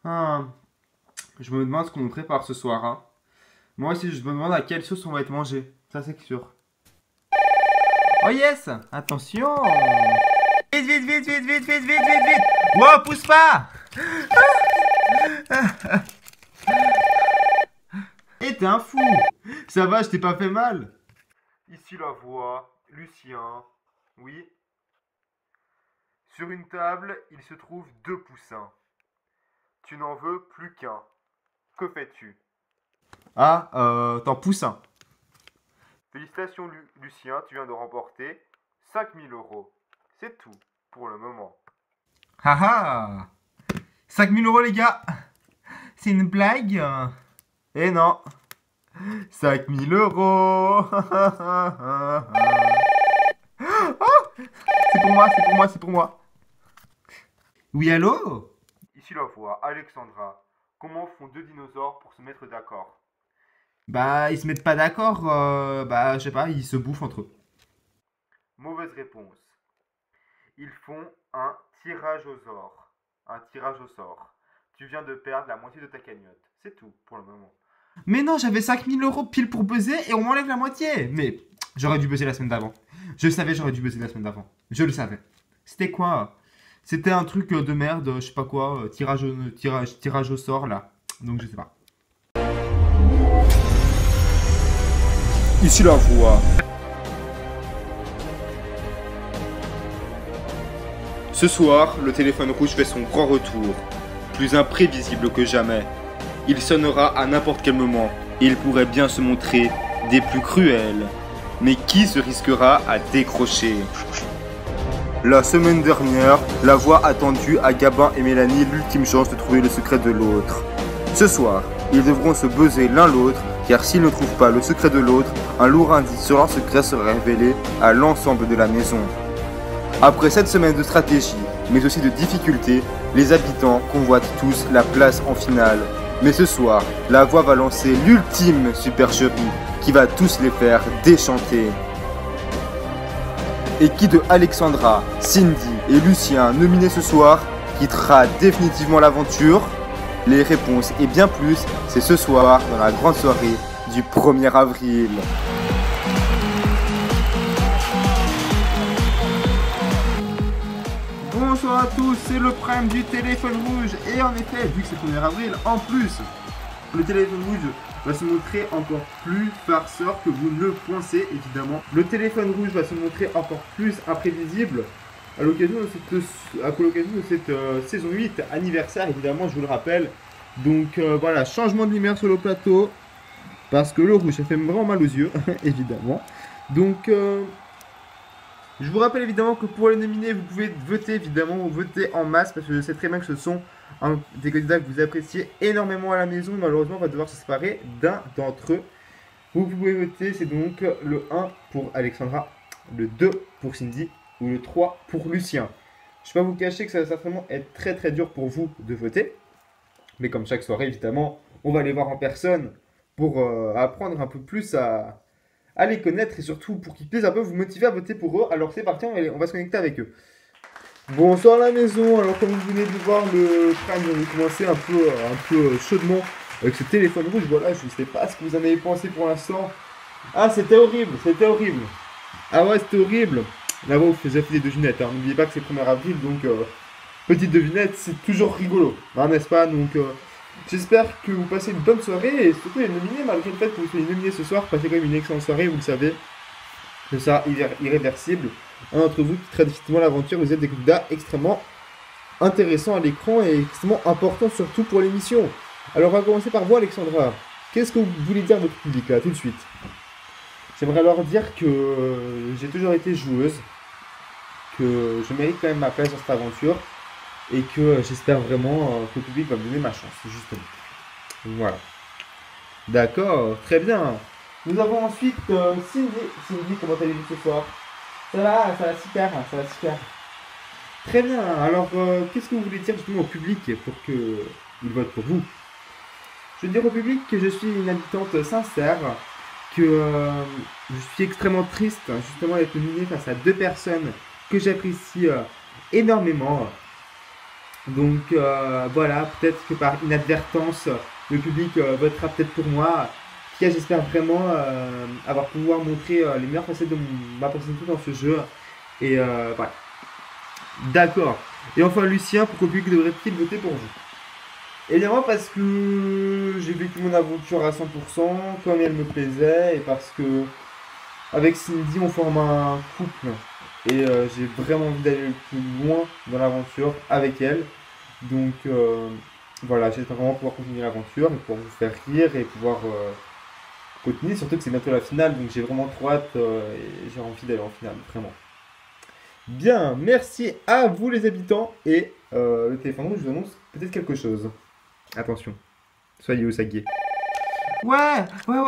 Ah, je me demande ce qu'on nous prépare ce soir, hein. Moi aussi, je me demande à quelle sauce on va être mangé. Ça, c'est sûr. Oh yes! Attention! Vite, vite, vite, vite, vite, vite, vite, vite, vite! Wow, pousse pas! Eh, t'es un fou! Ça va, je t'ai pas fait mal? Ici la voix, Lucien. Oui. Sur une table, il se trouve deux poussins. Tu n'en veux plus qu'un. Que fais-tu? Ah, t'en pousses un. Félicitations Lucien, tu viens de remporter 5 000 euros. C'est tout pour le moment. Haha! 5 000 euros les gars! C'est une blague? Eh non! 5 000 euros! Oh, c'est pour moi, c'est pour moi, c'est pour moi. Oui, allô? Ici la voix, Alexandra. Comment font deux dinosaures pour se mettre d'accord? Bah, ils se mettent pas d'accord, bah, je sais pas, ils se bouffent entre eux. Mauvaise réponse. Ils font un tirage au sort. Un tirage au sort. Tu viens de perdre la moitié de ta cagnotte. C'est tout pour le moment. Mais non, j'avais 5 000 euros pile pour buzzer et on m'enlève la moitié. Mais j'aurais dû buzzer la semaine d'avant. Je savais, j'aurais dû buzzer la semaine d'avant. Je le savais. C'était quoi? C'était un truc de merde, je sais pas quoi, tirage au sort là. Donc je sais pas. Ici la voix. Ce soir, le téléphone rouge fait son grand retour, plus imprévisible que jamais. Il sonnera à n'importe quel moment et il pourrait bien se montrer des plus cruels. Mais qui se risquera à décrocher? La semaine dernière, la voix a tendu à Gabin et Mélanie l'ultime chance de trouver le secret de l'autre. Ce soir, ils devront se buzzer l'un l'autre, car s'ils ne trouvent pas le secret de l'autre, un lourd indice sur leur secret sera révélé à l'ensemble de la maison. Après 7 semaines de stratégie, mais aussi de difficultés, les habitants convoitent tous la place en finale. Mais ce soir, la voix va lancer l'ultime supercherie qui va tous les faire déchanter. Et qui de Alexandra, Cindy et Lucien nominés ce soir quittera définitivement l'aventure? Les réponses et bien plus, c'est ce soir dans la grande soirée du 1er avril. Bonsoir à tous, c'est le prime du téléphone rouge. Et en effet, vu que c'est le 1er avril, en plus, le téléphone rouge va se montrer encore plus farceur que vous ne le pensez, évidemment. Le téléphone rouge va se montrer encore plus imprévisible à l'occasion de cette saison 8 anniversaire, évidemment, je vous le rappelle. Donc voilà, changement de lumière sur le plateau, parce que le rouge, ça fait vraiment mal aux yeux, évidemment. Donc... je vous rappelle évidemment que pour les nominer, vous pouvez voter évidemment, voter en masse parce que je sais très bien que ce sont des candidats que vous appréciez énormément à la maison. Malheureusement, on va devoir se séparer d'un d'entre eux. Vous pouvez voter, c'est donc le 1 pour Alexandra, le 2 pour Cindy ou le 3 pour Lucien. Je ne vais pas vous cacher que ça va certainement être très très dur pour vous de voter. Mais comme chaque soirée, évidemment, on va les voir en personne pour apprendre un peu plus à les connaître et surtout pour qu'ils puissent un peu vous motiver à voter pour eux. Alors c'est parti, on va se connecter avec eux. Bonsoir la maison, alors comme vous venez de voir, le prime vient de commencer un peu chaudement avec ce téléphone rouge. Voilà, je ne sais pas ce que vous en avez pensé pour l'instant. Ah, c'était horrible, c'était horrible. Ah ouais, c'était horrible. Là-bas, vous faisiez des devinettes, hein. N'oubliez pas que c'est le 1er avril, donc petite devinette, c'est toujours rigolo, hein, n'est-ce pas? Donc j'espère que vous passez une bonne soirée et surtout les nominés, malgré le fait que vous soyez nominés ce soir, passez quand même une excellente soirée, vous le savez. Que ça irréversible. Un d'entre vous qui traite effectivement l'aventure, vous êtes des candidats extrêmement intéressants à l'écran et extrêmement importants surtout pour l'émission. Alors on va commencer par vous Alexandra. Qu'est-ce que vous voulez dire à votre public là tout de suite? J'aimerais leur dire que j'ai toujours été joueuse, que je mérite quand même ma place dans cette aventure et que j'espère vraiment que le public va me donner ma chance, justement. Voilà. D'accord, très bien. Nous avons ensuite Cindy. Cindy, comment allez-vous ce soir? Ça va super, ça va super. Très bien, alors qu'est-ce que vous voulez dire justement au public pour qu'il vote pour vous? Je veux dire au public que je suis une habitante sincère, que je suis extrêmement triste justement d'être nominée face à deux personnes que j'apprécie énormément. Donc voilà, peut-être que par inadvertance, le public votera peut-être pour moi. En tout cas, j'espère vraiment pouvoir montrer les meilleures facettes de ma personnalité dans ce jeu. Et voilà. D'accord. Et enfin, Lucien, pourquoi le public devrait-il voter pour vous? Évidemment parce que j'ai vécu mon aventure à 100%, comme elle me plaisait, et parce que avec Cindy, on forme un couple. Et j'ai vraiment envie d'aller le plus loin dans l'aventure avec elle. Donc voilà, j'espère vraiment pouvoir continuer l'aventure et pouvoir vous faire rire et pouvoir continuer. Surtout que c'est bientôt la finale, donc j'ai vraiment trop hâte et j'ai envie d'aller en finale, vraiment. Bien, merci à vous les habitants. Et le téléphone rouge, je vous annonce peut-être quelque chose. Attention, soyez au saguier. Ouais. Non.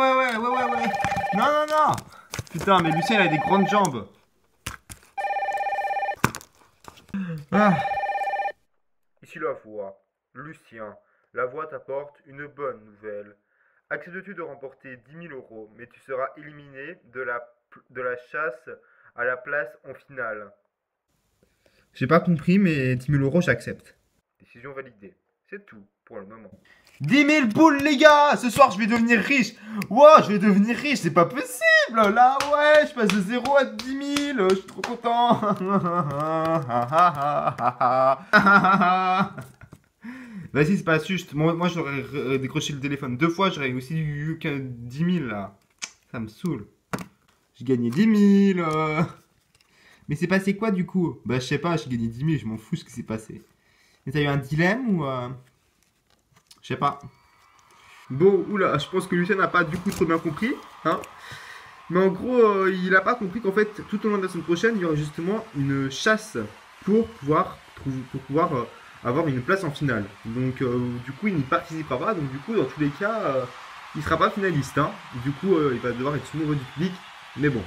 Putain, mais Lucien, il a des grandes jambes. Ah. Ici la voix. Lucien, la voix t'apporte une bonne nouvelle. Acceptes-tu de remporter 10 000 €, mais tu seras éliminé de la chasse à la place en finale. J'ai pas compris, mais 10 000 €, j'accepte. Décision validée. C'est tout pour le moment. 10 000 boules, les gars! Ce soir, je vais devenir riche! Wow, je vais devenir riche, c'est pas possible! Là, ouais, je passe de 0 à 10 000, je suis trop content! Vas-y, c'est pas juste. Moi j'aurais décroché le téléphone 2 fois, j'aurais aussi eu que 10 000 là. Ça me saoule. J'ai gagné 10 000. Mais c'est passé quoi du coup? Bah, je sais pas, j'ai gagné 10 000, je m'en fous ce qui s'est passé. Mais t'as eu un dilemme ou. Je sais pas. Bon, oula, je pense que Lucien n'a pas du coup trop bien compris. Hein. Mais en gros, il a pas compris qu'en fait, tout au long de la semaine prochaine, il y aura justement une chasse pour pouvoir avoir une place en finale. Donc, du coup, il n'y participera pas. Donc, du coup, dans tous les cas, il sera pas finaliste. Hein. Du coup, il va devoir être sous-nouveau du public. Mais bon,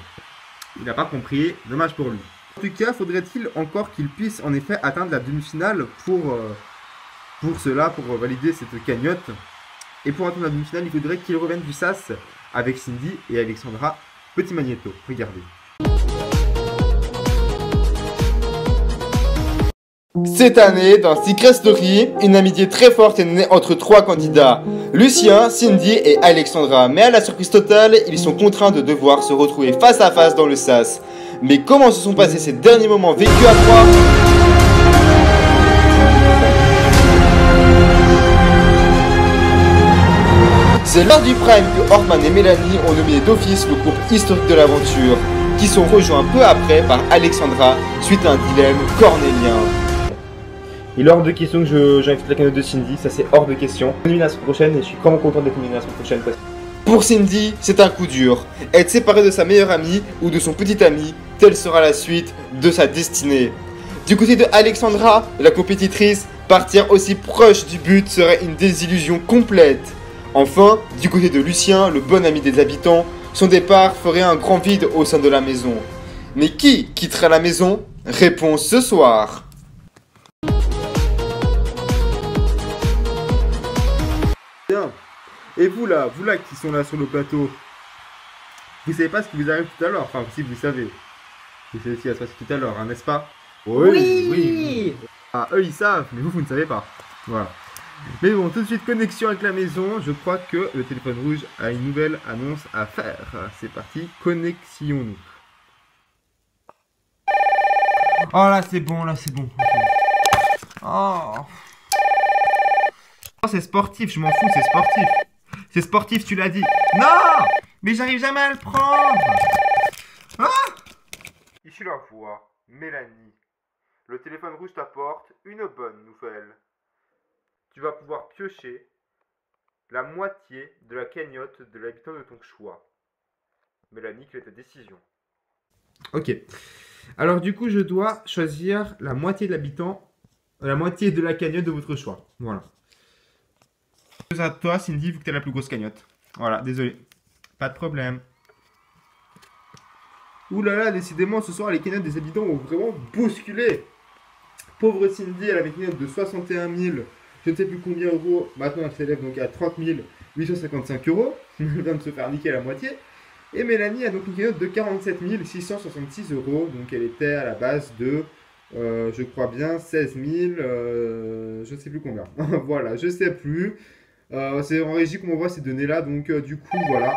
il n'a pas compris. Dommage pour lui. En tout cas, faudrait-il encore qu'il puisse en effet atteindre la demi-finale pour cela, pour valider cette cagnotte. Et pour atteindre la demi-finale, il faudrait qu'il revienne du SAS avec Cindy et Alexandra Petit Magnéto. Regardez. Cette année, dans Secret Story, une amitié très forte est née entre 3 candidats, Lucien, Cindy et Alexandra. Mais à la surprise totale, ils sont contraints de devoir se retrouver face à face dans le SAS. Mais comment se sont passés ces derniers moments vécus à 3 ? C'est lors du Prime que Ortman et Mélanie ont nommé d'office le groupe historique de l'aventure, qui sont rejoints peu après par Alexandra suite à un dilemme cornélien. Il est hors de question que j'invite la cagnotte de Cindy, ça c'est hors de question. On est la semaine prochaine et je suis vraiment content d'être éliminé la semaine prochaine. Pour Cindy, c'est un coup dur. Être séparée de sa meilleure amie ou de son petit ami, telle sera la suite de sa destinée. Du côté de Alexandra, la compétitrice, partir aussi proche du but serait une désillusion complète. Enfin, du côté de Lucien, le bon ami des habitants, son départ ferait un grand vide au sein de la maison. Mais qui quittera la maison? Réponse ce soir. Bien. Et vous là qui sont là sur le plateau, vous savez pas ce qui vous arrive tout à l'heure? Enfin, si vous savez. Vous savez ce qui va se passer tout à l'heure, hein, n'est-ce pas? Oui. Ah, eux ils savent, mais vous ne savez pas. Voilà. Mais bon, tout de suite, connexion avec la maison. Je crois que le téléphone rouge a une nouvelle annonce à faire. C'est parti, connexion-nous. Oh là, c'est bon, Oh. Oh, c'est sportif, je m'en fous, c'est sportif. C'est sportif, tu l'as dit. Non! Mais j'arrive jamais à le prendre. Ah! Ici la voix, Mélanie. Le téléphone rouge t'apporte une bonne nouvelle. Tu vas pouvoir piocher la moitié de la cagnotte de l'habitant de ton choix. Mélanie, quelle est ta décision? Ok. Alors du coup, je dois choisir la moitié de l'habitant, la moitié de la cagnotte de votre choix. Voilà. À toi, Cindy, vu que tu as la plus grosse cagnotte. Voilà, désolé. Pas de problème. Ouh là là, décidément, ce soir, les cagnottes des habitants ont vraiment bousculé. Pauvre Cindy, elle avait une cagnotte de 61 000. Je ne sais plus combien d'euros, maintenant elle s'élève donc à 30 855 €. Elle vient de se faire niquer la moitié. Et Mélanie a donc une cagnotte de 47 666 €. Donc elle était à la base de, je crois bien, 16 000, je sais plus combien. Voilà, je sais plus. C'est en régie qu'on voit ces données-là. Donc du coup, voilà.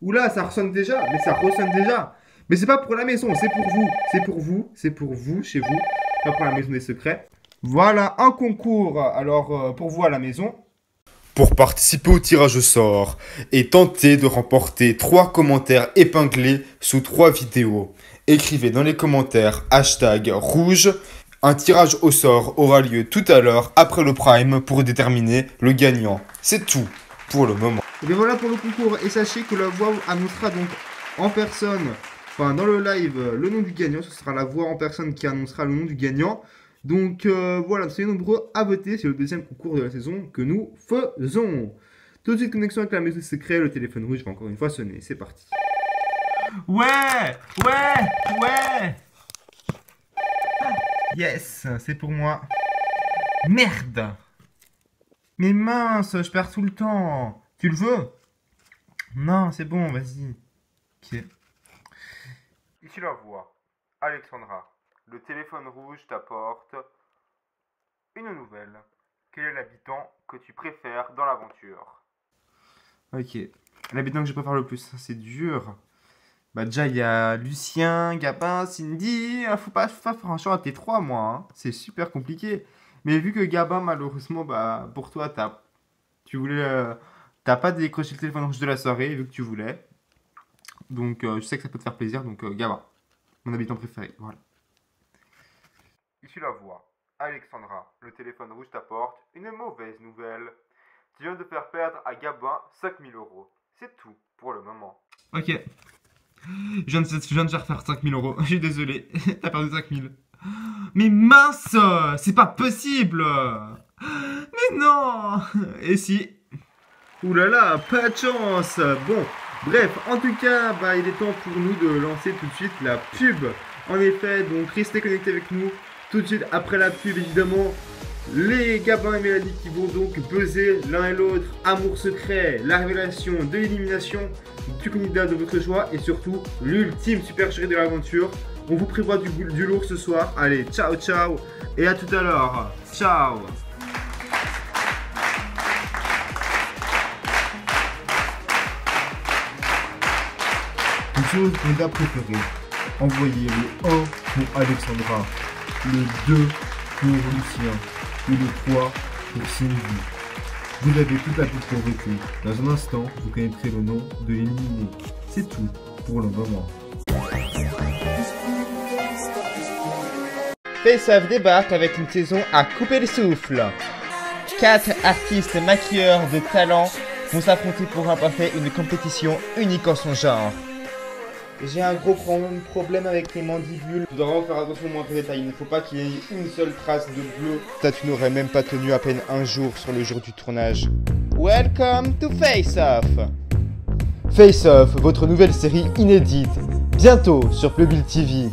Oula, ça ressonne déjà. Mais ça ressonne déjà. Mais c'est pas pour la maison, c'est pour vous. C'est pour vous. C'est pour vous, chez vous. Pas pour la maison des secrets. Voilà un concours. Alors, pour vous à la maison. Pour participer au tirage au sort et tenter de remporter 3 commentaires épinglés sous 3 vidéos, écrivez dans les commentaires #rouge. Un tirage au sort aura lieu tout à l'heure après le prime pour déterminer le gagnant. C'est tout pour le moment. Et bien voilà pour le concours. Et sachez que la voix annoncera donc en personne, enfin dans le live, le nom du gagnant. Ce sera la voix en personne qui annoncera le nom du gagnant. Donc voilà, soyez nombreux à voter. C'est le deuxième concours de la saison que nous faisons. Tout de suite, connexion avec la maison secrète. Le téléphone rouge va encore une fois sonner. C'est parti. Ouais. Yes, c'est pour moi. Merde. Mais mince, je perds tout le temps. Tu le veux? Non, c'est bon, vas-y. Ok. Ici la voix. Alexandra. Le téléphone rouge t'apporte une nouvelle. Quel est l'habitant que tu préfères dans l'aventure? Ok. L'habitant que je préfère le plus, c'est dur. Bah déjà, il y a Lucien, Gabin, Cindy. Faut pas faire un choix à tes 3, moi. Hein. C'est super compliqué. Mais vu que Gabin, malheureusement, bah pour toi, t'as pas décroché le téléphone rouge de la soirée, vu que tu voulais. Donc, je sais que ça peut te faire plaisir. Donc, Gabin, mon habitant préféré. Voilà. Ici la voix. Alexandra, le téléphone rouge t'apporte une mauvaise nouvelle. Tu viens de faire perdre à Gabin 5 000 €. C'est tout pour le moment. Ok. Je viens de faire 5 000 €. Je suis désolé. T'as perdu 5 000. Mais mince! C'est pas possible! Mais non! Et si? Oulala, pas de chance! Bon, bref, en tout cas, bah, il est temps pour nous de lancer tout de suite la pub. En effet, donc restez connectés avec nous. Tout de suite après la pub, évidemment, les Gabin et Mélanie qui vont donc buzzer l'un et l'autre. Amour secret, la révélation de l'élimination du candidat de votre choix et surtout l'ultime super chérie de l'aventure. On vous prévoit du lourd ce soir. Allez, ciao ciao et à tout à l'heure. Ciao. Chose candidat préféré. Envoyez le 1 pour Alexandra, le 2 pour Lucien et le 3 pour Cindy. Vous avez toute la pub pour voter. Dans un instant, vous connaîtrez le nom de l'éliminé. C'est tout pour le moment. Face Off débarque avec une saison à couper le souffle. 4 artistes maquilleurs de talent vont s'affronter pour remporter une compétition unique en son genre. J'ai un gros problème avec les mandibules. Tu dois vraiment faire attention au moindre détail. Il ne faut pas qu'il y ait une seule trace de bleu. Ça, tu n'aurais même pas tenu à peine un jour sur le jour du tournage. Welcome to Face Off. Face Off, votre nouvelle série inédite. Bientôt sur Playbill TV.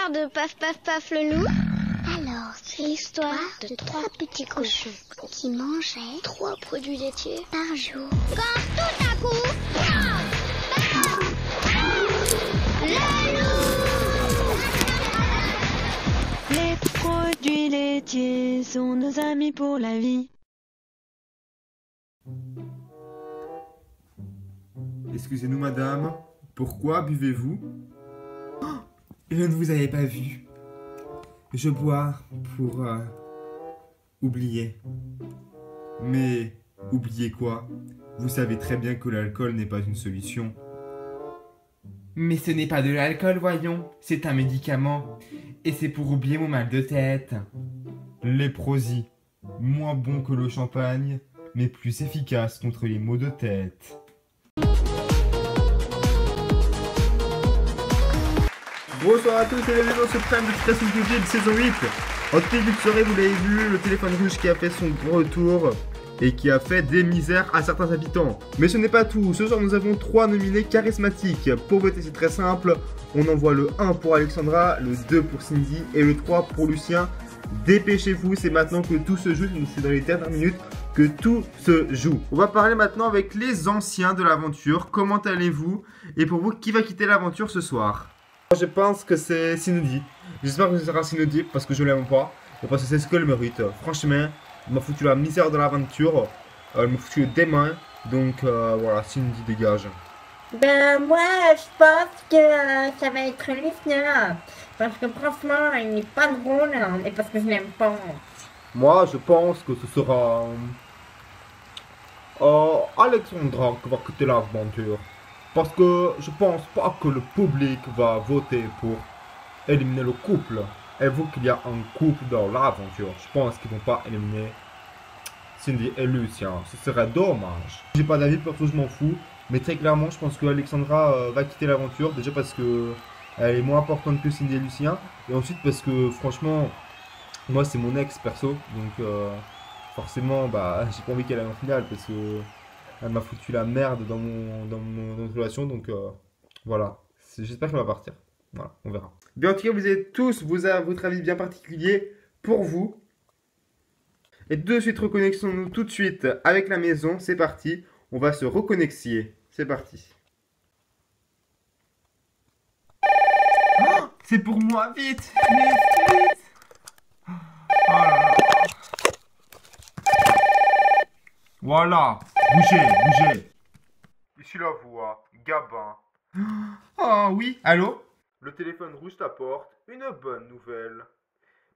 De Paf Paf Paf le loup? Alors, c'est l'histoire de 3 petits cochons qui mangeaient 3 produits laitiers par jour. Quand tout à coup, le loup! Les produits laitiers sont nos amis pour la vie. Excusez-nous madame, pourquoi buvez-vous? Je ne vous avais pas vu. Je bois pour oublier. Mais oublier quoi? Vous savez très bien que l'alcool n'est pas une solution. Mais ce n'est pas de l'alcool, voyons. C'est un médicament. Et c'est pour oublier mon mal de tête. Léprosie. Moins bon que le champagne, mais plus efficace contre les maux de tête. Bonsoir à tous et bienvenue dans ce prime de Stress de saison 8. En toute début de soirée, vous l'avez vu, le téléphone rouge qui a fait son grand retour. et qui a fait des misères à certains habitants. Mais ce n'est pas tout, ce soir nous avons 3 nominés charismatiques. Pour voter c'est très simple, on envoie le 1 pour Alexandra, le 2 pour Cindy et le 3 pour Lucien. Dépêchez-vous, c'est maintenant que tout se joue, c'est dans les dernières minutes que tout se joue. On va parler maintenant avec les anciens de l'aventure. Comment allez-vous? Et pour vous, qui va quitter l'aventure ce soir? Je pense que c'est Cindy. J'espère que ce sera Cindy parce que je l'aime pas. Et parce que c'est ce qu'elle mérite. Franchement, elle m'a foutu la misère de l'aventure. Elle m'a foutu des mains. Donc voilà, Cindy dégage. Ben moi je pense que ça va être Lucien. Parce que franchement il n'est pas drôle et parce que je l'aime pas. Moi je pense que ce sera Alexandra qui va quitter l'aventure. Parce que je pense pas que le public va voter pour éliminer le couple. Et vu qu'il y a un couple dans l'aventure, je pense qu'ils vont pas éliminer Cindy et Lucien. Ce serait dommage. J'ai pas d'avis, perso je m'en fous. Mais très clairement, je pense que Alexandra va quitter l'aventure. Déjà parce que elle est moins importante que Cindy et Lucien. Et ensuite parce que franchement, moi c'est mon ex perso. Donc forcément, bah j'ai pas envie qu'elle aille en finale parce que elle m'a foutu la merde dans notre relation. Donc voilà. J'espère qu'elle va partir. Voilà, on verra. Bien en tout cas, vous avez tous votre avis bien particulier pour vous. Et de suite, reconnexons-nous tout de suite avec la maison. C'est parti. On va se reconnecter. C'est parti. Oh, c'est pour moi, vite, vite, vite. Oh là là. Voilà, bougez, bougez. Ici la voix, Gabin. Oh oui, allô? Le téléphone rouge t'apporte une bonne nouvelle.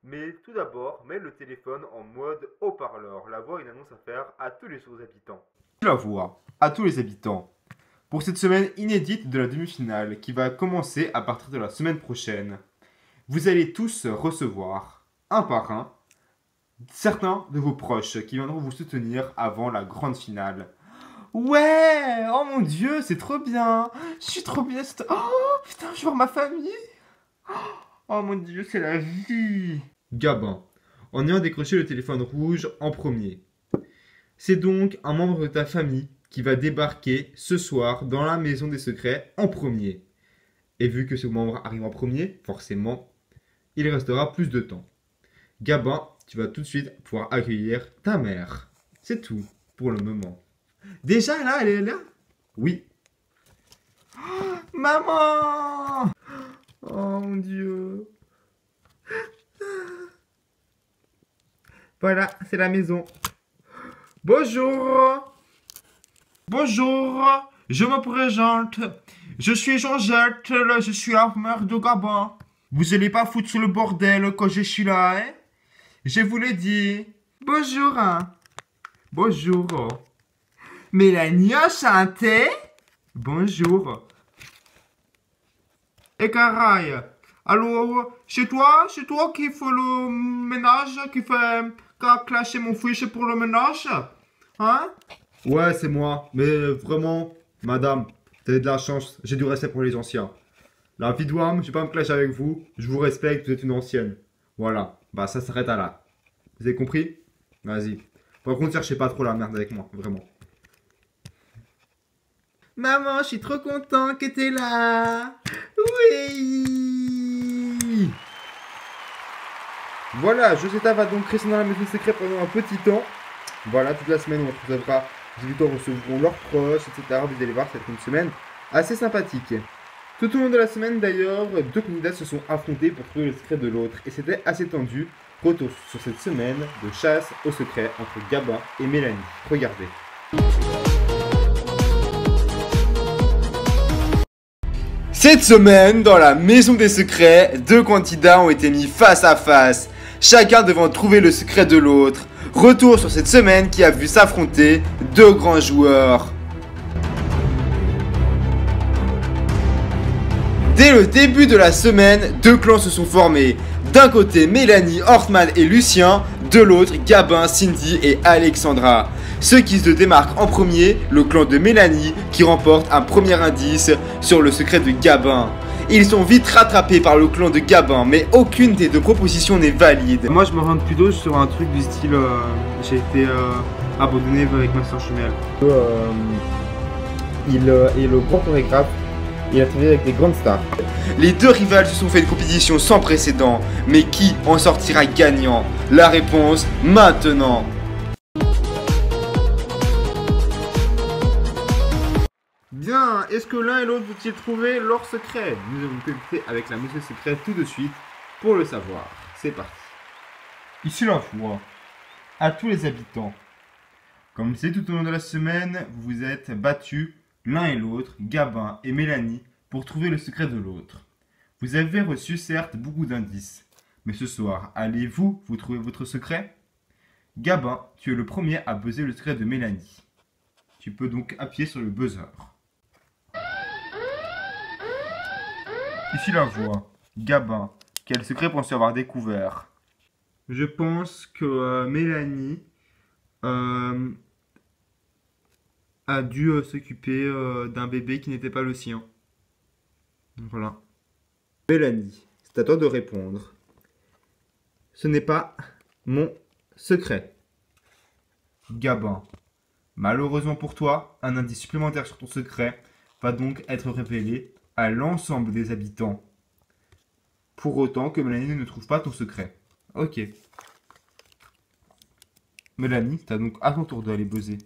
Mais tout d'abord, mets le téléphone en mode haut-parleur. La voix a une annonce à faire à tous les habitants. La voix à tous les habitants. Pour cette semaine inédite de la demi-finale qui va commencer à partir de la semaine prochaine, vous allez tous recevoir, un par un, certains de vos proches qui viendront vous soutenir avant la grande finale. Ouais! Oh mon dieu, c'est trop bien! Je suis trop bien! Oh putain, je vais voir ma famille! Oh mon dieu, c'est la vie! Gabin, en ayant décroché le téléphone rouge en premier. C'est donc un membre de ta famille qui va débarquer ce soir dans la maison des secrets en premier. Et vu que ce membre arrive en premier, forcément, il restera plus de temps. Gabin, tu vas tout de suite pouvoir accueillir ta mère. C'est tout pour le moment. Déjà là, elle est là? Oui. Oh, maman! Oh mon dieu. Voilà, c'est la maison. Bonjour. Bonjour, je me présente. Je suis Georgette, je suis la mère de Gabin. Vous allez pas foutre le bordel quand je suis là, hein? Je vous l'ai dit. Bonjour. Bonjour. Mélanie Enchanté. Bonjour. Et Caraï. Alors, c'est toi qui fait le ménage, qui a clasher mon fiche pour le ménage? Hein? Ouais, c'est moi. Mais vraiment, madame, t'avez de la chance. J'ai du respect pour les anciens. La vie d'Ouam, je vais pas me clasher avec vous. Je vous respecte, vous êtes une ancienne. Voilà. Bah, ça s'arrête à là. Vous avez compris? Vas-y. Par contre, cherchez pas trop la merde avec moi, vraiment. Maman, je suis trop content que t'es là. Oui. Voilà, Josetta va donc rester dans la maison secrète pendant un petit temps. Voilà, toute la semaine, on retrouvera. Les habitants recevront leurs proches, etc. Vous allez voir, ça va être une semaine assez sympathique. Tout au long de la semaine, d'ailleurs, 2 candidats se sont affrontés pour trouver le secret de l'autre. Et c'était assez tendu. Retour sur cette semaine de chasse au secret entre Gabin et Mélanie. Regardez. Cette semaine, dans la maison des secrets, 2 candidats ont été mis face à face, chacun devant trouver le secret de l'autre. Retour sur cette semaine qui a vu s'affronter 2 grands joueurs. Dès le début de la semaine, 2 clans se sont formés. D'un côté Mélanie, Hortman et Lucien, de l'autre Gabin, Cindy et Alexandra. Ceux qui se démarquent en premier, le clan de Mélanie qui remporte un premier indice sur le secret de Gabin. Ils sont vite rattrapés par le clan de Gabin, mais aucune des 2 propositions n'est valide. Moi je me rends plutôt sur un truc du style, j'ai été Abandonnez-vous avec ma soeur jumelle. Il est le grand chorégraphe. Il a travaillé avec des grandes stars. Les deux rivales se sont fait une compétition sans précédent. Mais qui en sortira gagnant? La réponse maintenant. Bien, est-ce que l'un et l'autre vont-ils trouver leur secret? Nous allons tester avec la mission secrète tout de suite pour le savoir. C'est parti. Ici la voix. À tous les habitants. Comme vous le savez, tout au long de la semaine, vous vous êtes battus l'un et l'autre, Gabin et Mélanie, pour trouver le secret de l'autre. Vous avez reçu certes beaucoup d'indices, mais ce soir, allez-vous trouver votre secret? Gabin, tu es le premier à buzzer le secret de Mélanie. Tu peux donc appuyer sur le buzzer. Ici la voix. Gabin, quel secret penses-tu avoir découvert? Je pense que Mélanie a dû s'occuper d'un bébé qui n'était pas le sien. Voilà. Mélanie, c'est à toi de répondre. Ce n'est pas mon secret. Gabin, malheureusement pour toi, un indice supplémentaire sur ton secret va donc être révélé à l'ensemble des habitants. Pour autant que Mélanie ne trouve pas ton secret. Ok. Mélanie, t'as donc à ton tour d'aller buzzer.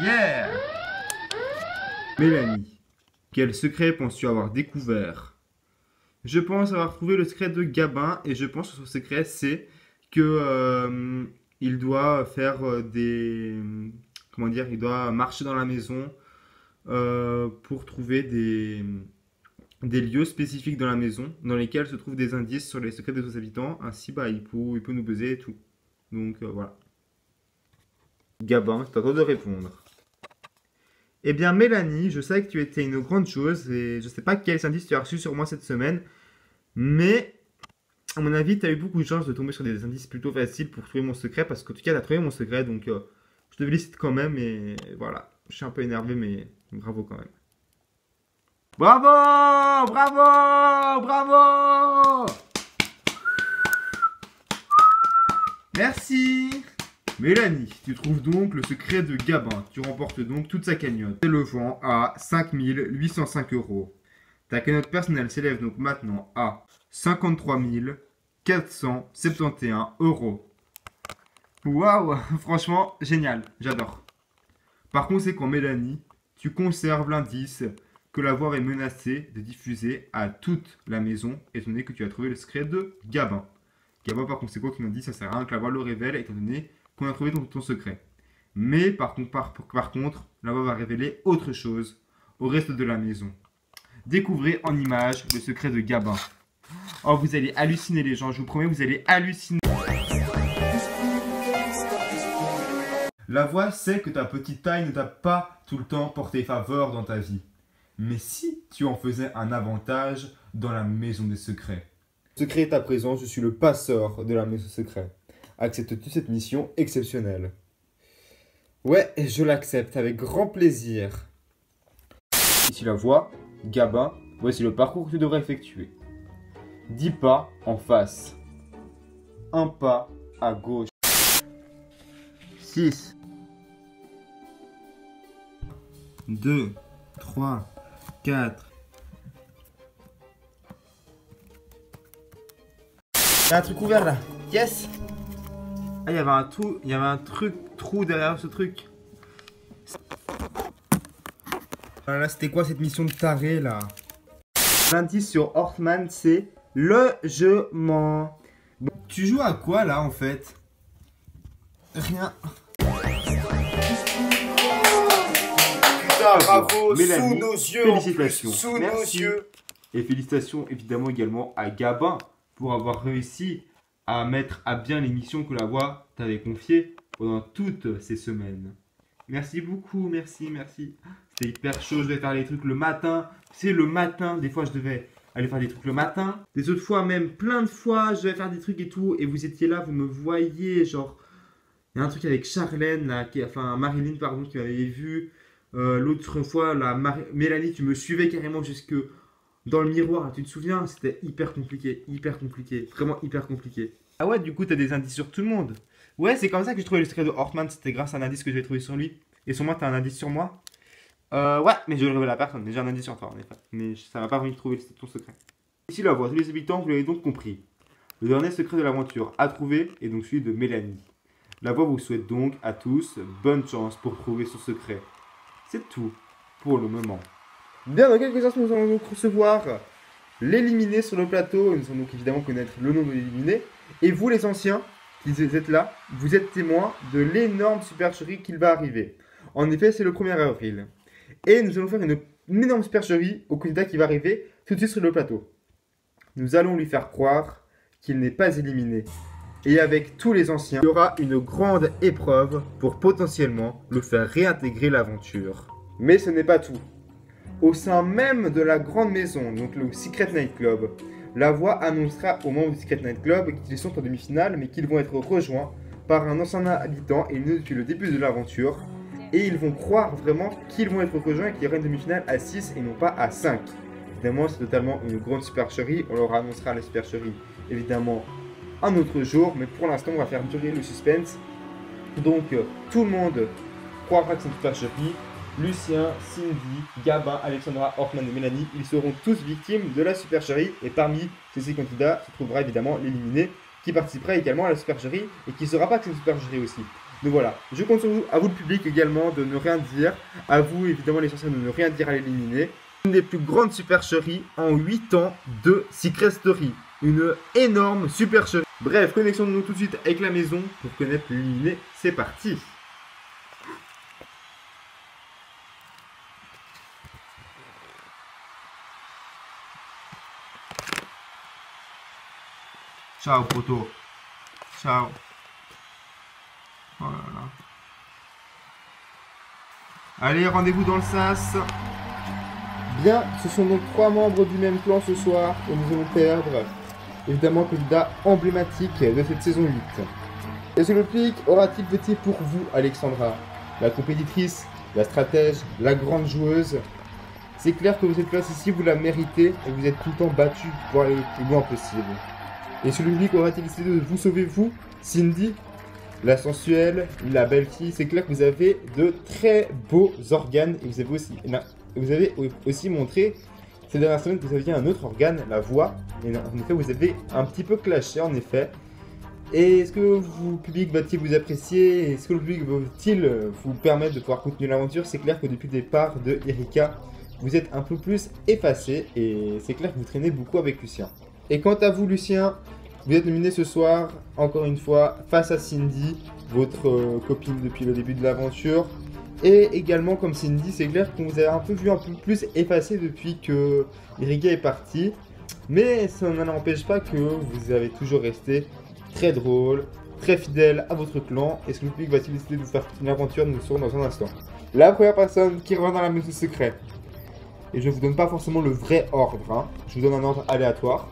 Yeah! Mélanie, quel secret penses-tu avoir découvert? Je pense avoir trouvé le secret de Gabin et je pense que son secret c'est que il doit faire des... Comment dire? Il doit marcher dans la maison pour trouver des lieux spécifiques dans la maison dans lesquels se trouvent des indices sur les secrets des autres habitants. Ainsi, bah, il peut nous buzzer et tout. Donc voilà. Gabin, c'est à toi de répondre. Eh bien, Mélanie, je sais que tu étais une grande chose et je sais pas quels indices tu as reçus sur moi cette semaine, mais à mon avis, tu as eu beaucoup de chance de tomber sur des indices plutôt faciles pour trouver mon secret parce qu'en tout cas, tu as trouvé mon secret donc je te félicite quand même et voilà. Je suis un peu énervé, mais bravo quand même. Bravo! Bravo! Bravo! Merci! Mélanie, tu trouves donc le secret de Gabin. Tu remportes donc toute sa cagnotte, s'élevant à 5 805 €. Ta cagnotte personnelle s'élève donc maintenant à 53 471 €. Waouh! Franchement, génial. J'adore. Par conséquent, Mélanie, tu conserves l'indice que la voix est menacée de diffuser à toute la maison, étant donné que tu as trouvé le secret de Gabin. Gabin, par conséquent, qui nous dit ça sert à rien que la voix le révèle, étant donné qu'on a trouvé ton secret. Mais par contre, la voix va révéler autre chose au reste de la maison. Découvrez en images le secret de Gabin. Oh, vous allez halluciner les gens, je vous promets, vous allez halluciner. La voix sait que ta petite taille ne t'a pas tout le temps porté faveur dans ta vie. Mais si tu en faisais un avantage dans la maison des secrets? Secret est à présent, je suis le passeur de la maison secrète. Acceptes-tu cette mission exceptionnelle? Ouais, je l'accepte avec grand plaisir. Ici la voix, Gabin, voici le parcours que tu devrais effectuer. 10 pas en face. 1 pas à gauche. 6. 2, 3, 4. Il y a un truc ouvert là. Yes! Ah, il y avait un trou derrière ce truc. Là, c'était quoi cette mission de taré là? L'indice sur Hortman, c'est logement. Bon, tu joues à quoi là en fait? Rien. Putain, bravo, Mélanie, sous nos yeux, félicitations. sous Merci. nos yeux. Et félicitations évidemment également à Gabin pour avoir réussi à mettre à bien les missions que la voix t'avait confiées pendant toutes ces semaines. Merci beaucoup, merci. C'était hyper chaud, je devais faire les trucs le matin. Tu sais, le matin, des fois je devais aller faire des trucs le matin. Des autres fois, même plein de fois, je devais faire des trucs et tout. Et vous étiez là, vous me voyez, genre... Il y a un truc avec Charlène, là, Marilyn, pardon, qui m'avait vu. L'autre fois, Mélanie, tu me suivais carrément jusque dans le miroir, tu te souviens? C'était hyper compliqué, vraiment hyper compliqué. Ah ouais, du coup, t'as des indices sur tout le monde. Ouais, c'est comme ça que j'ai trouvé le secret de Hortman, c'était grâce à un indice que j'avais trouvé sur lui. Et sur moi, t'as un indice sur moi? Ouais, mais je le révèle à personne, mais j'ai un indice sur toi, en effet. Mais ça m'a pas permis de trouver ton secret. Ici, la voix, tous les habitants, vous l'avez donc compris. Le dernier secret de l'aventure à trouver est donc celui de Mélanie. La voix vous souhaite donc à tous bonne chance pour trouver son secret. C'est tout pour le moment. Bien, dans quelques instants, nous allons donc recevoir l'éliminé sur le plateau. Nous allons donc évidemment connaître le nom de l'éliminé. Et vous, les anciens, qui êtes là, vous êtes témoins de l'énorme supercherie qu'il va arriver. En effet, c'est le 1er avril. Et nous allons faire une énorme supercherie au candidat qui va arriver tout de suite sur le plateau. Nous allons lui faire croire qu'il n'est pas éliminé. Et avec tous les anciens, il y aura une grande épreuve pour potentiellement le faire réintégrer l'aventure. Mais ce n'est pas tout. Au sein même de la grande maison, donc le Secret Night Club, la voix annoncera aux membres du Secret Night Club qu'ils sont en demi-finale, mais qu'ils vont être rejoints par un ancien habitant et depuis le début de l'aventure. Et ils vont croire vraiment qu'ils vont être rejoints et qu'il y aura une demi-finale à 6 et non pas à 5. Évidemment, c'est totalement une grande supercherie. On leur annoncera la supercherie, évidemment, un autre jour. Mais pour l'instant, on va faire durer le suspense. Donc, tout le monde croira que c'est une supercherie. Lucien, Cindy, Gabin, Alexandra, Hortman et Mélanie, ils seront tous victimes de la supercherie. Et parmi ces 6 candidats se trouvera évidemment l'éliminé qui participera également à la supercherie et qui ne saura pas que c'est une supercherie aussi. Donc voilà, je compte sur vous, à vous le public également, de ne rien dire. À vous évidemment les anciens de ne rien dire à l'éliminé. Une des plus grandes supercheries en 8 ans de Secret Story. Une énorme supercherie. Bref, connectons-nous tout de suite avec la maison pour connaître l'éliminé. C'est parti. Ciao poto. Ciao. Oh là là. Allez, rendez-vous dans le sas. Bien, ce sont donc 3 membres du même clan ce soir et nous allons perdre évidemment candidat emblématique de cette saison 8. Est-ce que le public aura-t-il voté pour vous, Alexandra? La compétitrice, la stratège, la grande joueuse. C'est clair que cette place ici, vous la méritez et vous êtes tout le temps battu pour aller le plus loin possible. Est-ce que le public aura-t-il décidé de vous sauver, vous, Cindy? La sensuelle, la belle fille, c'est clair que vous avez de très beaux organes et vous avez aussi montré ces dernières semaines que vous aviez un autre organe, la voix. Et en effet, vous avez un petit peu clashé en effet. Et est-ce que le public va-t-il vous apprécier? Est-ce que le public va-t-il vous permettre de pouvoir continuer l'aventure? C'est clair que depuis le départ de Erika, vous êtes un peu plus effacé et c'est clair que vous traînez beaucoup avec Lucien. Et quant à vous, Lucien, vous êtes nominé ce soir, encore une fois, face à Cindy, votre copine depuis le début de l'aventure. Et également, comme Cindy, c'est clair qu'on vous a un peu plus effacé depuis que Erika est partie. Mais ça n'empêche pas que vous avez toujours resté très drôle, très fidèle à votre clan. Est-ce que le public va-t-il décider de vous faire une aventure? Nous le saurons dans un instant. La première personne qui rentre dans la maison secrète. Et je ne vous donne pas forcément le vrai ordre, hein. Je vous donne un ordre aléatoire.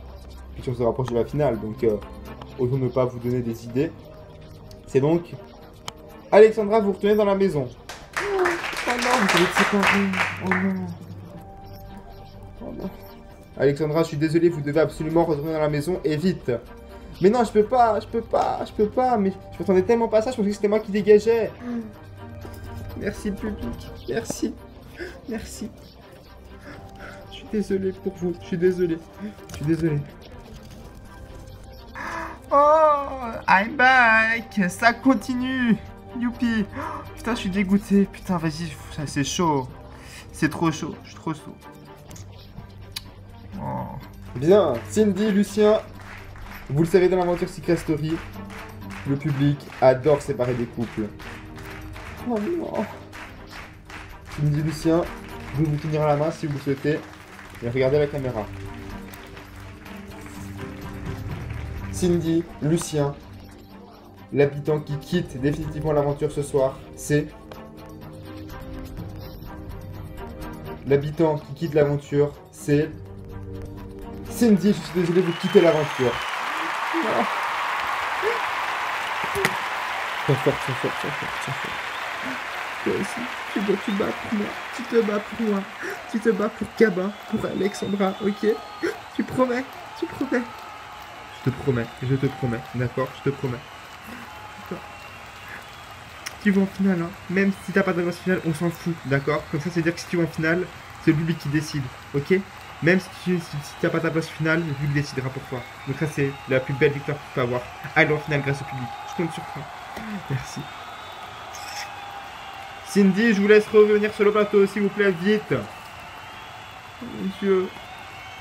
Puis on se rapproche de la finale, donc autant ne pas vous donner des idées. C'est donc Alexandra, vous retournez dans la maison. Oh non, vous allez te séparer. Oh non. Oh non. Alexandra, je suis désolé, vous devez absolument retourner dans la maison et vite. Mais non, je peux pas, mais je m'attendais tellement pas à ça, je pensais que c'était moi qui dégageais. Merci le public, merci. Je suis désolé pour vous, je suis désolé. Oh, I'm back. Ça continue. Youpi. Putain, je suis dégoûté. Putain, vas-y, c'est chaud. C'est trop chaud, je suis trop chaud. Oh. Bien, Cindy, Lucien, vous le savez dans l'aventure Secret Story, le public adore séparer des couples. Oh non. Cindy, Lucien, vous vous tenir à la main si vous le souhaitez et regardez la caméra. Cindy, Lucien, l'habitant qui quitte définitivement l'aventure ce soir, c'est... L'habitant qui quitte l'aventure, c'est... Cindy, je suis désolé, vous quittez l'aventure. Très fort. Toi aussi, tu dois te battre pour moi. Tu te bats pour moi. Tu te bats pour Kaba, pour Alexandra, ok? Tu promets? Tu promets? Je te promets, d'accord? Je te promets. D'accord. Tu vas en finale, hein. Même si t'as pas d'avance finale, on s'en fout, d'accord? Comme ça, c'est dire que si tu vas en finale, c'est le public qui décide, ok? Même si t'as pas ta place finale, le public décidera pour toi. Donc ça, c'est la plus belle victoire que tu peux avoir. Aller en finale grâce au public. Je compte sur toi. Merci. Cindy, je vous laisse revenir sur le plateau, s'il vous plaît, vite. Oh mon Dieu.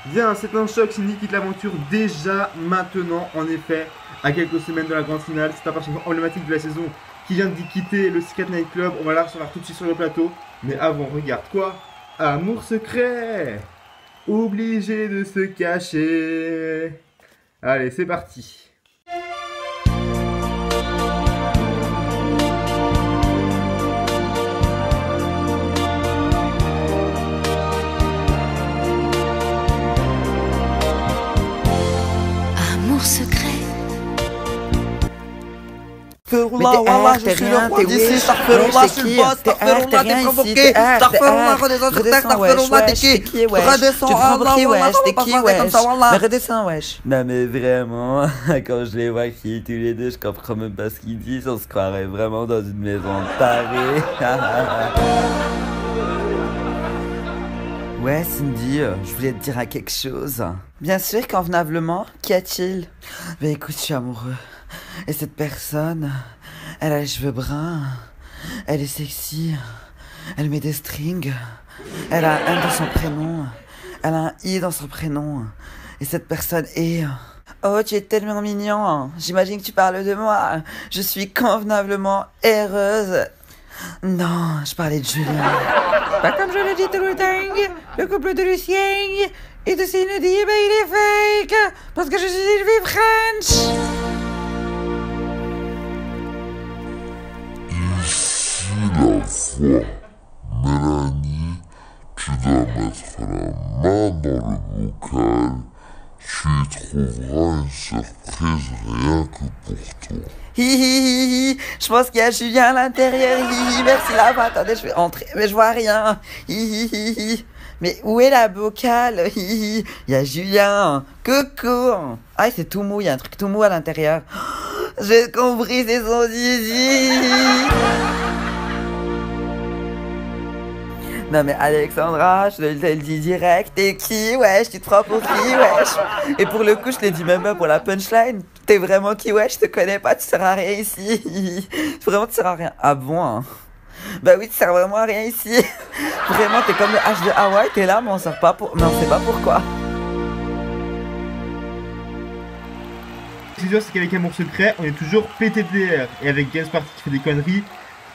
Bien, c'est un choc, Cindy quitte l'aventure déjà maintenant, en effet, à quelques semaines de la grande finale. C'est un personnage emblématique de la saison qui vient d'y quitter le Skate Night Club. On va la recevoir tout de suite sur le plateau. Mais avant, regarde quoi? Amour secret. Obligé de se cacher. Allez, c'est parti. Amour secret. Astaghfirullah, wallah, je suis le roi d'ici, astaghfirullah, je suis le boss, astaghfirullah, t'es provoqué, astaghfirullah, redescends, t'es qui, redescends, Allah, t'es qui, wesh, mais redescends, wesh. Non mais vraiment, quand je les vois crier tous les deux, je comprends même pas ce qu'ils disent, on se croirait vraiment dans une maison de tarés. Ouais Cindy, je voulais te dire à quelque chose. Bien sûr, convenablement, qu'y a-t-il? Bah écoute, je suis amoureux. Et cette personne, elle a les cheveux bruns, elle est sexy, elle met des strings, elle a un M dans son prénom, elle a un I dans son prénom. Et cette personne est... Oh, tu es tellement mignon, j'imagine que tu parles de moi, je suis convenablement heureuse. Non, je parlais de Julien. Pas comme je l'ai dit tout le temps, le couple de Lucien et de Cindy, il est fake, parce que je suis une fille French. Ici la fois, Mélanie, tu dois mettre la main dans le bocal, tu y trouveras une surprise rien que pour toi. Hi, je pense qu'il y a Julien à l'intérieur. Merci là-bas. Attendez, je vais entrer, mais je vois rien. Mais où est la bocale? Il y a Julien. Coucou. Ah, c'est tout mou, il y a un truc tout mou à l'intérieur. J'ai compris, c'est son zizi. Non mais Alexandra, je te le dis direct, t'es qui, wesh, tu te prends pour qui, wesh? Et pour le coup, je te l'ai dit même pas pour la punchline, t'es vraiment qui, wesh, je te connais pas, tu sers à rien ici. Vraiment, tu sers à rien. Ah bon, hein? Bah oui, tu sers vraiment à rien ici. Vraiment, t'es comme le H de Hawaii, t'es là, mais on sait pas pourquoi. Ce qui est sûr, c'est qu'avec Amour secret, on est toujours PTDR. Et avec Games Party qui fait des conneries,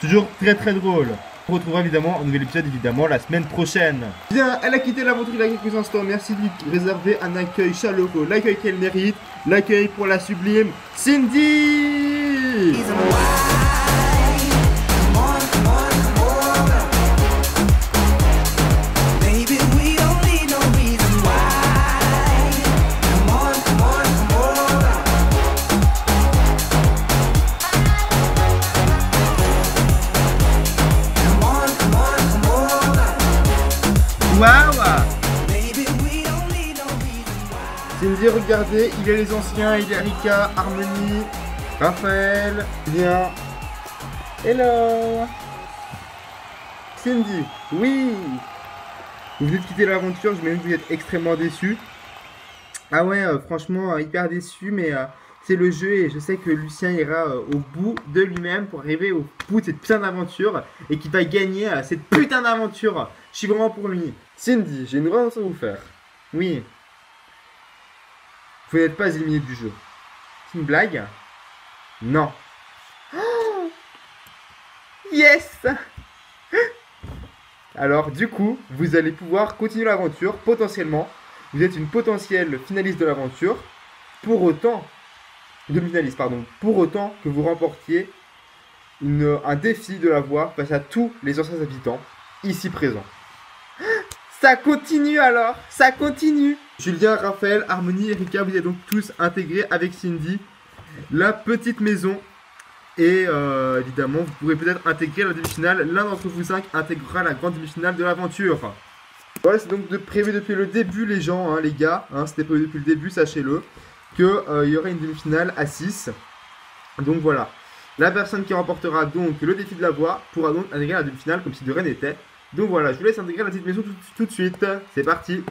toujours très très drôle. On retrouvera évidemment un nouvel épisode la semaine prochaine. Bien, elle a quitté l'aventure il y a quelques instants. Merci de lui réserver un accueil chaleureux, l'accueil qu'elle mérite, l'accueil pour la sublime Cindy. Waouh! Cindy, regardez, il y a les anciens, il y a Rika, Harmonie, Raphaël, bien. Hello! Cindy, oui! Vous venez de quitter l'aventure, je m'imagine que vous êtes extrêmement déçu. Ah ouais, franchement, hyper déçu, mais c'est le jeu et je sais que Lucien ira au bout de lui-même pour arriver au bout de cette putain d'aventure et qu'il va gagner cette putain d'aventure. Je suis vraiment pour lui. Cindy, j'ai une revanche à vous faire. Oui. Vous n'êtes pas éliminé du jeu. C'est une blague? Non. Oh, yes. Alors, du coup, vous allez pouvoir continuer l'aventure, potentiellement. Vous êtes une potentielle finaliste de l'aventure. Pour autant... demi-finaliste, pardon. Pour autant que vous remportiez un défi de la voix face à tous les anciens habitants ici présents. Ça continue alors, ça continue. Julien, Raphaël, Harmonie, Erika, vous êtes donc tous intégrés avec Cindy. La petite maison Et évidemment, vous pourrez peut-être intégrer la demi-finale. L'un d'entre vous 5 intégrera la grande demi-finale de l'aventure. Voilà, c'est donc prévu depuis le début, les gens, hein, les gars. Hein, c'était prévu depuis le début, sachez-le. Qu'il y aurait une demi-finale à 6. Donc voilà. La personne qui remportera donc le défi de la voix pourra donc intégrer la demi-finale comme si de rien n'était. Donc voilà, je vous laisse intégrer la petite maison tout de suite. C'est parti.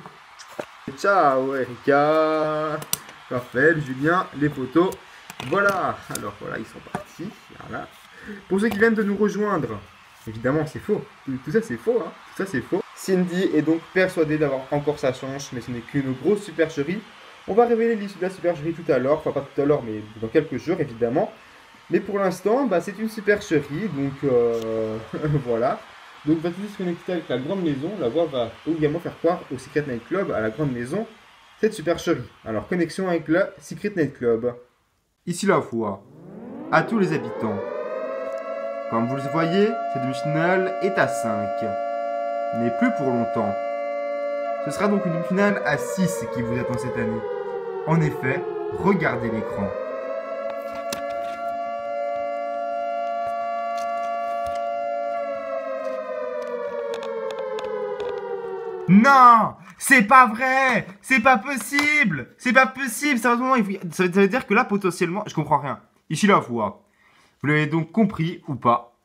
Ciao Erika, Raphaël, Julien, les photos. Voilà, alors voilà, ils sont partis. Voilà. Pour ceux qui viennent de nous rejoindre, évidemment c'est faux. Tout ça c'est faux, hein. Tout ça c'est faux. Cindy est donc persuadée d'avoir encore sa chance, mais ce n'est qu'une grosse supercherie. On va révéler l'issue de la supercherie tout à l'heure, enfin pas tout à l'heure, mais dans quelques jours évidemment. Mais pour l'instant, bah, c'est une supercherie, donc voilà. Donc va tout de suite se connecter avec la grande maison. La voix va également faire croire au Secret Night Club, à la grande maison, cette supercherie. Alors connexion avec le Secret Night Club. Ici la voix. À tous les habitants. Comme vous le voyez, cette demi-finale est à 5. Mais plus pour longtemps. Ce sera donc une demi-finale à 6 qui vous attend cette année. En effet, regardez l'écran. Non, c'est pas vrai, c'est pas possible, sérieusement, ça veut dire que là, potentiellement, je comprends rien. Ici la voix, vous l'avez donc compris ou pas,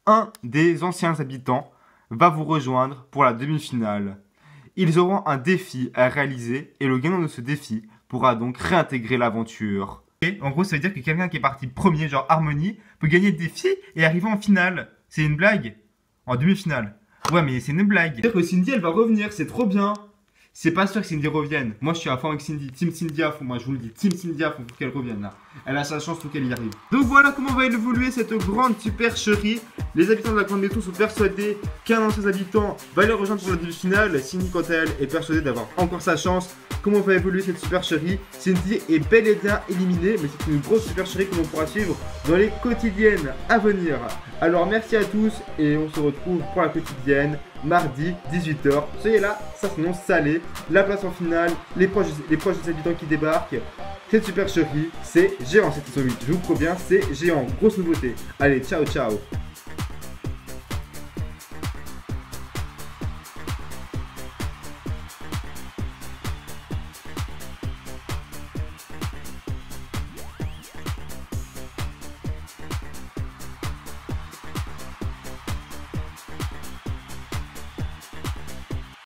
un des anciens habitants va vous rejoindre pour la demi-finale. Ils auront un défi à réaliser et le gagnant de ce défi pourra donc réintégrer l'aventure. Et en gros, ça veut dire que quelqu'un qui est parti premier, genre Harmonie, peut gagner le défi et arriver en finale. C'est une blague? En demi-finale. Ouais, mais c'est une blague. C'est-à-dire que Cindy, elle va revenir, c'est trop bien. C'est pas sûr que Cindy revienne. Moi, je suis à fond avec Cindy. Team Cindy à fond. Moi, je vous le dis. Team Cindy à fond. Faut qu'elle revienne là. Elle a sa chance, faut qu'elle y arrive. Donc voilà comment va évoluer cette grande supercherie. Les habitants de la grande maison sont persuadés qu'un ancien habitant va les rejoindre pour la demi-finale. Cindy, quant à elle, est persuadée d'avoir encore sa chance. Comment va évoluer cette supercherie? Cindy est bel et bien éliminée, mais c'est une grosse supercherie que l'on pourra suivre dans les quotidiennes à venir. Alors merci à tous et on se retrouve pour la quotidienne mardi 18h. Soyez là, ça s'annonce salé. La place en finale, les proches des habitants qui débarquent. Cette supercherie, c'est géant cette insomnie. Je vous promets bien, c'est géant. Grosse nouveauté. Allez, ciao ciao.